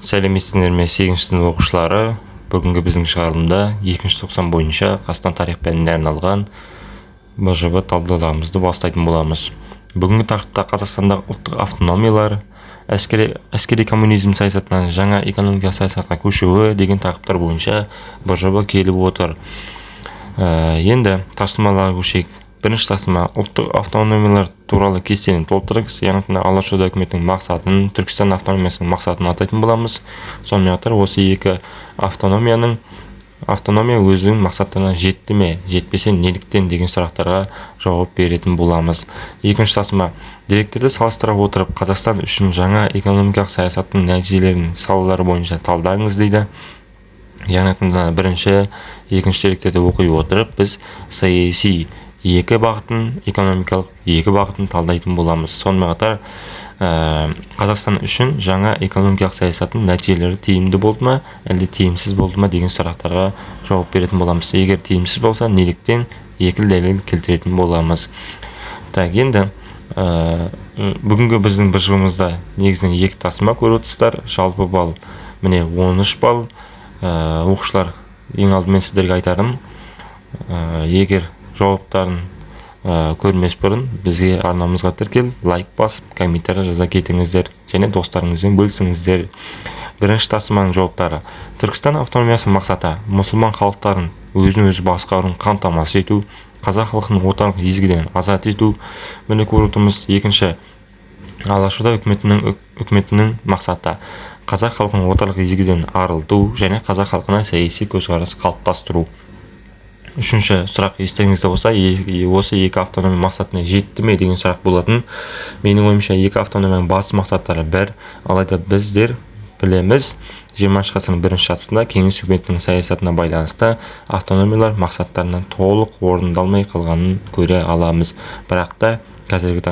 Сәлеметсіздер ме 8-ші сынып оқушылары? Бүгінгі біздің шығарылымда 2-ші тоқсан бойынша Қазақстан тарих пәніне арналған БЖБ талдауларымызды бастайтын боламыз. Бүгінгі тақырыпта Қазақстандағы ұлттық автономиялар, әскери коммунизм саясатынан жаңа экономикалық саясатқа көшуі деген тақырыптар бойынша БЖБ келіп отыр. Енді тапсырмаларға көшейік. Бірінші тапсырма ұлттық автономиялар туралы кестені толтырыңыз. Яғни Алашорда үкіметінің мақсатын, Түркістан автономиясының мақсатын атайтын боламыз. Сонымен қатар осы екі автономия өзінің мақсаттарына жетті ме, жетпесе неліктен деген сұрақтарға жауап беретін боламыз. Екінші тапсырма деректерді салыстыра отырып, Қазақстан үшін жаңа экономикалық саясаттың нәтижелерін салалары бойынша талдаңыз дейді. Яғни бірінші, екінші деректерді оқи отырып, біз саяси екі бағытын, экономикалық екі бағытын талдайтын боламыз. Сонымен қатар Қазақстан үшін жаңа экономикалық саясаттың нәтижелері тиімді болды ма, әлде тиімсіз болды ма деген сұрақтарға жауап беретін боламыз. Егер тиімсіз болса, неліктен екі дәлел келтіретін боламыз. Енді бүгінгі біздің БЖБ-мызда негізінен екі тапсырма көріп отырсыздар. Жалпы балл міне 13 балл. Оқушылар, ең алдымен сіздерге айтарым, егер жауаптарын көрмес бұрын бізге арнамызға тіркел, лайк басып, комментарий жаза кетіңіздер және достарыңызбен бөлісіңіздер. Бірінші тапсырманың жауаптары: Түркістан автономиясының мақсаты мұсылман халықтарын өзін-өзі басқаруын қамтамасыз ету, қазақ халқының отарлық езгіден азат ету. Міне көріп отырмыз. Екінші, Алашорда үкіметінің мақсаты қазақ халқының отарлық езгіден арылту және қазақ халқына саяси көзқарас қалыптастыру. Үшінші сұрақ, естеріңізде болса, осы екі автономия мақсатына жетті ме деген сұрақ болатын. Менің ойымша, екі автономияның басты мақсаттары бір, алайда біздер білеміз, 20-шы ғасырдың бірінші жартысында кеңес үкіметінің саясатына байланысты автономиялар мақсаттарынан толық орындалмай қалғанын көре аламыз. Бірақ та қазіргі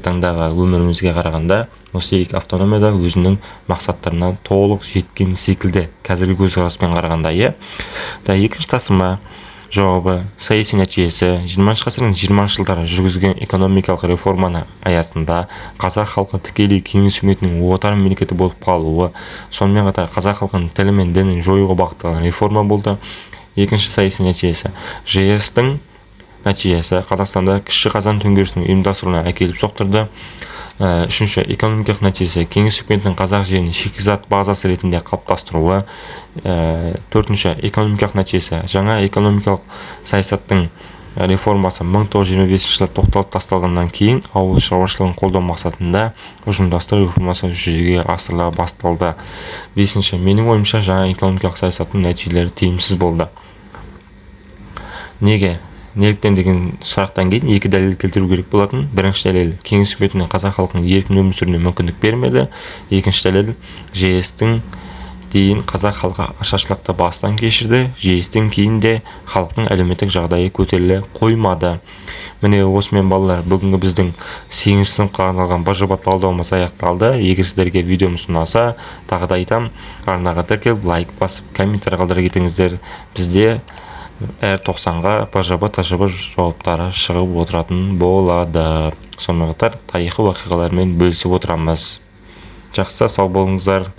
таңдағы өмірімізге қарағанда осы екі автономия да өзінің мақсаттарына толық жеткен секілді, қазіргі көзқараспен қарағанда. Екінші тапсырма жауабы: саяси нәтижесі 20-шы ғасырдың 20-шы жылдары жүргізген экономикалық реформаны аясында қазақ халқы тікелей кеңес үкіметінің отар мемлекеті болып қалуы, сонымен қатар қазақ халқының тілі мен дінін жоюға бағытталған реформа болды. Екінші саяси нәтижесі: ЖС-тің нәтижесі Қазақстанда кіші қазан төңкерісінің ұйымдастыруына әкеліп соқтырды. Үшінші, экономикалық нәтижесі кеңес үкіметінің қазақ жерін шикізат базасы ретінде қалыптастыруы. Төртінші, экономикалық нәтижесі жаңа экономикалық саясаттың реформасы 1925 жылы тоқталып тасталғаннан кейін ауыл шаруашылығын қолдау мақсатында ұжымдастыру реформасы жүзеге асырыла басталды. Бесінші, менің ойымша, жаңа экономикалық саясаттың нәтижелері тиімсіз болды. Неліктен деген сұрақтан кейін екі дәлел келтіру керек болатын. Бірінші дәлел: кеңес үкіметінің қазақ халқының еркін өмір сүруіне мүмкіндік бермеді. Екінші дәлел: ЖС-тің дейін қазақ халқы ашаршылықты бастан кешірді. ЖС-тен кейін де халықтың әлеуметтік жағдайы көтеріле қоймады. Міне осымен балалар, бүгінгі біздің 8-ші сыныпқа арналған БЖБ талдауымыз аяқталды. Егер сіздерге видеомыз ұнаса, тағы да айтам, арнаға тіркеліп, лайк басып, комментарий қалдыра кетіңіздер. Бізде әр 90-ға БЖБ ТЖБ жауаптары шығып отыратын болады. Сонымен қатар тарихи уақиғалармен бөлісіп отырамыз. Жақсы, сау болыңыздар.